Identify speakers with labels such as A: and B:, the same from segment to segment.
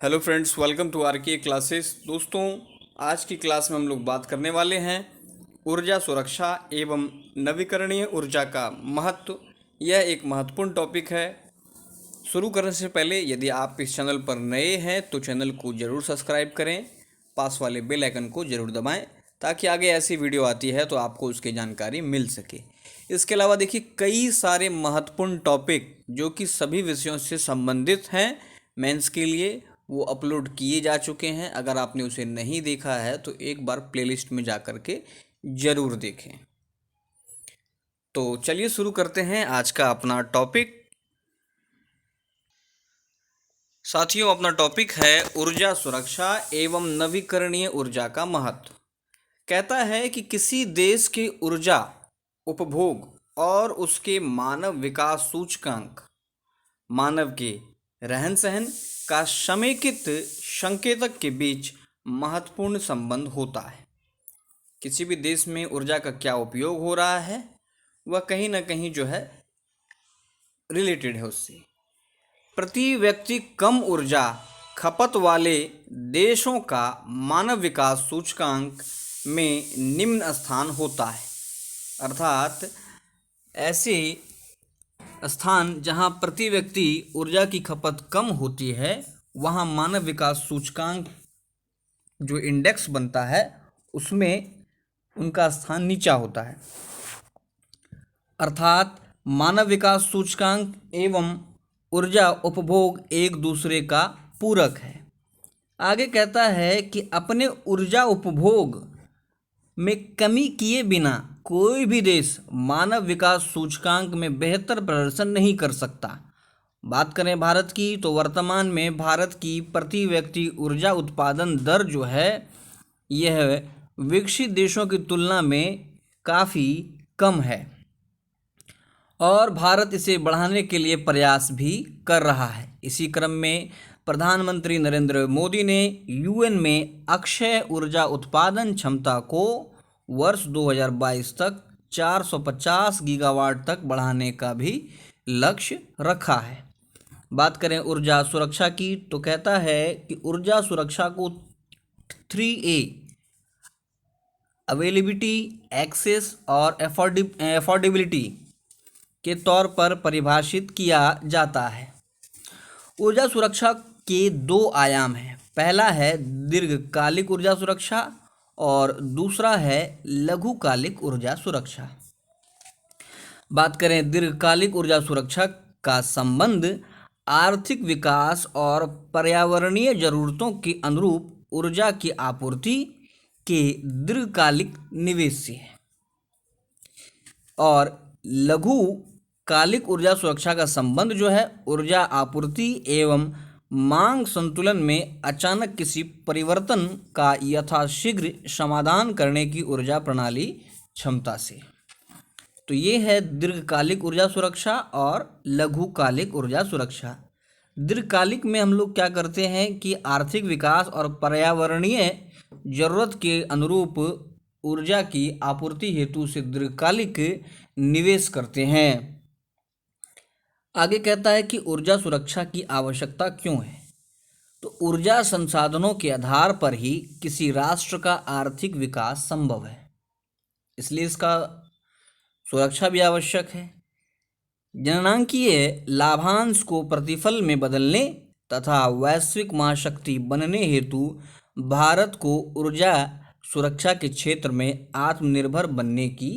A: Hello friends, welcome to R K classes. दोस्तों, आज की क्लास में हम लोग बात करने वाले हैं ऊर्जा सुरक्षा एवं नवीकरणीय ऊर्जा का महत्व। यह एक महत्वपूर्ण टॉपिक है। शुरू करने से पहले यदि आप इस चैनल पर नए हैं तो चैनल को ज़रूर सब्सक्राइब करें, पास वाले बेल आइकन को ज़रूर दबाएं ताकि आगे ऐसी वीडियो आती है तो आपको उसकी जानकारी मिल सके। इसके अलावा देखिए, कई सारे महत्वपूर्ण टॉपिक जो कि सभी विषयों से संबंधित हैं मेंस के लिए, वो अपलोड किए जा चुके हैं। अगर आपने उसे नहीं देखा है तो एक बार प्लेलिस्ट में जा कर के ज़रूर देखें। तो चलिए शुरू करते हैं आज का अपना टॉपिक। साथियों, अपना टॉपिक है ऊर्जा सुरक्षा एवं नवीकरणीय ऊर्जा का महत्व। कहता है कि किसी देश के ऊर्जा उपभोग और उसके मानव विकास सूचकांक, मानव के रहन सहन का समेकित संकेतक के बीच महत्वपूर्ण संबंध होता है। किसी भी देश में ऊर्जा का क्या उपयोग हो रहा है वह कहीं ना कहीं जो है रिलेटेड है उससे। प्रति व्यक्ति कम ऊर्जा खपत वाले देशों का मानव विकास सूचकांक में निम्न स्थान होता है। अर्थात ऐसे स्थान जहां प्रति व्यक्ति ऊर्जा की खपत कम होती है वहां मानव विकास सूचकांक जो इंडेक्स बनता है उसमें उनका स्थान नीचा होता है। अर्थात मानव विकास सूचकांक एवं ऊर्जा उपभोग एक दूसरे का पूरक है। आगे कहता है कि अपने ऊर्जा उपभोग में कमी किए बिना कोई भी देश मानव विकास सूचकांक में बेहतर प्रदर्शन नहीं कर सकता। बात करें भारत की तो वर्तमान में भारत की प्रति व्यक्ति ऊर्जा उत्पादन दर जो है यह विकसित देशों की तुलना में काफ़ी कम है और भारत इसे बढ़ाने के लिए प्रयास भी कर रहा है। इसी क्रम में प्रधानमंत्री नरेंद्र मोदी ने यूएन में अक्षय ऊर्जा उत्पादन क्षमता को वर्ष 2022 तक 450 गीगावाट तक बढ़ाने का भी लक्ष्य रखा है। बात करें ऊर्जा सुरक्षा की तो कहता है कि ऊर्जा सुरक्षा को 3A अवेलेबिलिटी, एक्सेस और अफोर्डेबिलिटी के तौर पर परिभाषित किया जाता है। ऊर्जा सुरक्षा के दो आयाम हैं। पहला है दीर्घकालिक ऊर्जा सुरक्षा और दूसरा है लघुकालिक ऊर्जा सुरक्षा। बात करें दीर्घकालिक ऊर्जा सुरक्षा का संबंध आर्थिक विकास और पर्यावरणीय जरूरतों के अनुरूप ऊर्जा की आपूर्ति के दीर्घकालिक निवेश से है और लघुकालिक ऊर्जा सुरक्षा का संबंध जो है ऊर्जा आपूर्ति एवं मांग संतुलन में अचानक किसी परिवर्तन का यथाशीघ्र समाधान करने की ऊर्जा प्रणाली क्षमता से। तो ये है दीर्घकालिक ऊर्जा सुरक्षा और लघुकालिक ऊर्जा सुरक्षा। दीर्घकालिक में हम लोग क्या करते हैं कि आर्थिक विकास और पर्यावरणीय जरूरत के अनुरूप ऊर्जा की आपूर्ति हेतु से दीर्घकालिक निवेश करते हैं। आगे कहता है कि ऊर्जा सुरक्षा की आवश्यकता क्यों है। तो ऊर्जा संसाधनों के आधार पर ही किसी राष्ट्र का आर्थिक विकास संभव है, इसलिए इसका सुरक्षा भी आवश्यक है। जननांकीय लाभांश को प्रतिफल में बदलने तथा वैश्विक महाशक्ति बनने हेतु भारत को ऊर्जा सुरक्षा के क्षेत्र में आत्मनिर्भर बनने की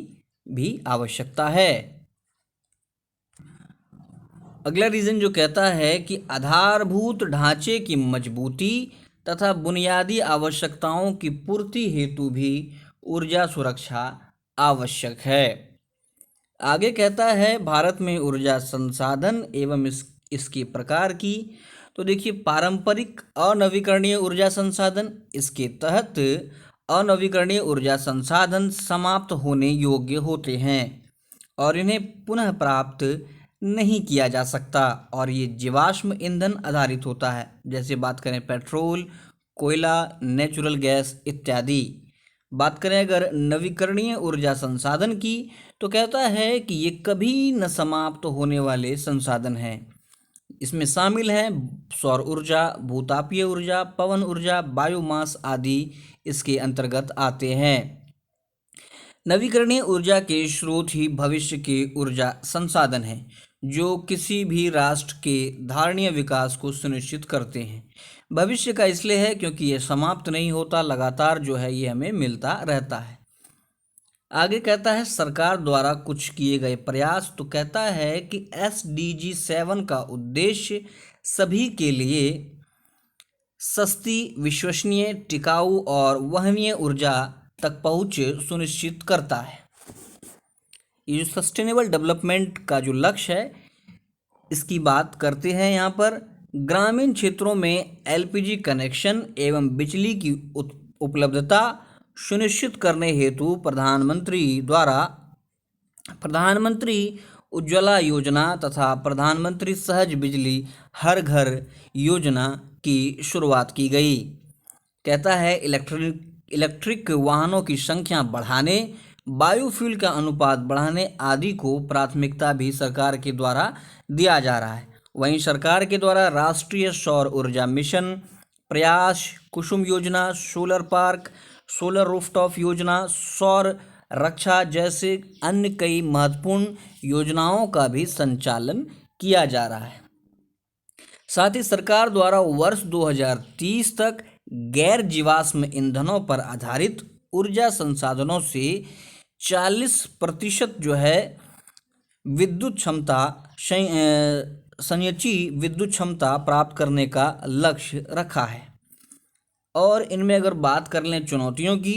A: भी आवश्यकता है। अगला रीजन जो कहता है कि आधारभूत ढांचे की मजबूती तथा बुनियादी आवश्यकताओं की पूर्ति हेतु भी ऊर्जा सुरक्षा आवश्यक है। आगे कहता है भारत में ऊर्जा संसाधन एवं इसके प्रकार की। तो देखिए, पारंपरिक अनवीकरणीय ऊर्जा संसाधन, इसके तहत अनवीकरणीय ऊर्जा संसाधन समाप्त होने योग्य होते हैं और इन्हें पुनः प्राप्त नहीं किया जा सकता और ये जीवाश्म ईंधन आधारित होता है। जैसे बात करें पेट्रोल, कोयला, नेचुरल गैस इत्यादि। बात करें अगर नवीकरणीय ऊर्जा संसाधन की तो कहता है कि ये कभी न समाप्त होने वाले संसाधन हैं। इसमें शामिल हैं सौर ऊर्जा, भूतापीय ऊर्जा, पवन ऊर्जा, बायोमास आदि इसके अंतर्गत आते हैं। नवीकरणीय ऊर्जा के स्रोत ही भविष्य के ऊर्जा संसाधन हैं जो किसी भी राष्ट्र के धारणीय विकास को सुनिश्चित करते हैं। भविष्य का इसलिए है क्योंकि ये समाप्त नहीं होता, लगातार जो है ये हमें मिलता रहता है। आगे कहता है सरकार द्वारा कुछ किए गए प्रयास, तो कहता है कि SDG 7 का उद्देश्य सभी के लिए सस्ती, विश्वसनीय, टिकाऊ और वहनीय ऊर्जा तक पहुंच सुनिश्चित करता है। ये जो सस्टेनेबल डेवलपमेंट का जो लक्ष्य है इसकी बात करते हैं। यहाँ पर ग्रामीण क्षेत्रों में LPG कनेक्शन एवं बिजली की उपलब्धता सुनिश्चित करने हेतु प्रधानमंत्री द्वारा प्रधानमंत्री उज्ज्वला योजना तथा प्रधानमंत्री सहज बिजली हर घर योजना की शुरुआत की गई। कहता है इलेक्ट्रिक वाहनों की संख्या बढ़ाने, बायोफ्यूल का अनुपात बढ़ाने आदि को प्राथमिकता भी सरकार के द्वारा दिया जा रहा है। वहीं सरकार के द्वारा राष्ट्रीय सौर ऊर्जा मिशन, प्रयास, कुसुम योजना, सोलर पार्क, सोलर रूफटॉप योजना, सौर रक्षा जैसे अन्य कई महत्वपूर्ण योजनाओं का भी संचालन किया जा रहा है। साथ ही सरकार द्वारा वर्ष 2030 तक गैर जीवाश्म ईंधनों पर आधारित ऊर्जा संसाधनों से 40% जो है विद्युत क्षमता संचयी विद्युत क्षमता प्राप्त करने का लक्ष्य रखा है। और इनमें अगर बात कर लें चुनौतियों की,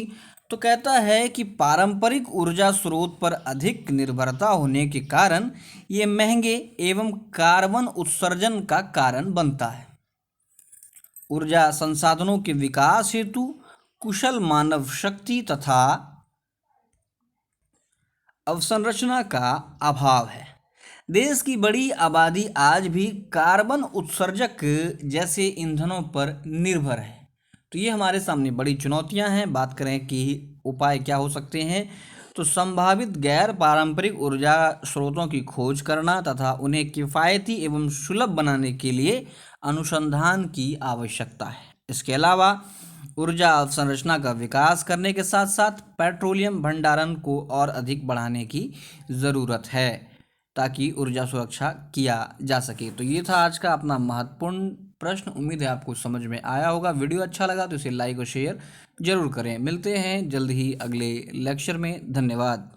A: तो कहता है कि पारंपरिक ऊर्जा स्रोत पर अधिक निर्भरता होने के कारण ये महंगे एवं कार्बन उत्सर्जन का कारण बनता है। ऊर्जा संसाधनों के विकास हेतु कुशल मानव शक्ति तथा अवसंरचना का अभाव है। देश की बड़ी आबादी आज भी कार्बन उत्सर्जक जैसे ईंधनों पर निर्भर है। तो ये हमारे सामने बड़ी चुनौतियां हैं। बात करें कि उपाय क्या हो सकते हैं, तो संभावित गैर पारंपरिक ऊर्जा स्रोतों की खोज करना तथा उन्हें किफ़ायती एवं सुलभ बनाने के लिए अनुसंधान की आवश्यकता है। इसके अलावा ऊर्जा अवसंरचना का विकास करने के साथ साथ पेट्रोलियम भंडारण को और अधिक बढ़ाने की ज़रूरत है ताकि ऊर्जा सुरक्षा किया जा सके। तो ये था आज का अपना महत्वपूर्ण प्रश्न। उम्मीद है आपको समझ में आया होगा। वीडियो अच्छा लगा तो इसे लाइक और शेयर जरूर करें। मिलते हैं जल्द ही अगले लेक्चर में। धन्यवाद।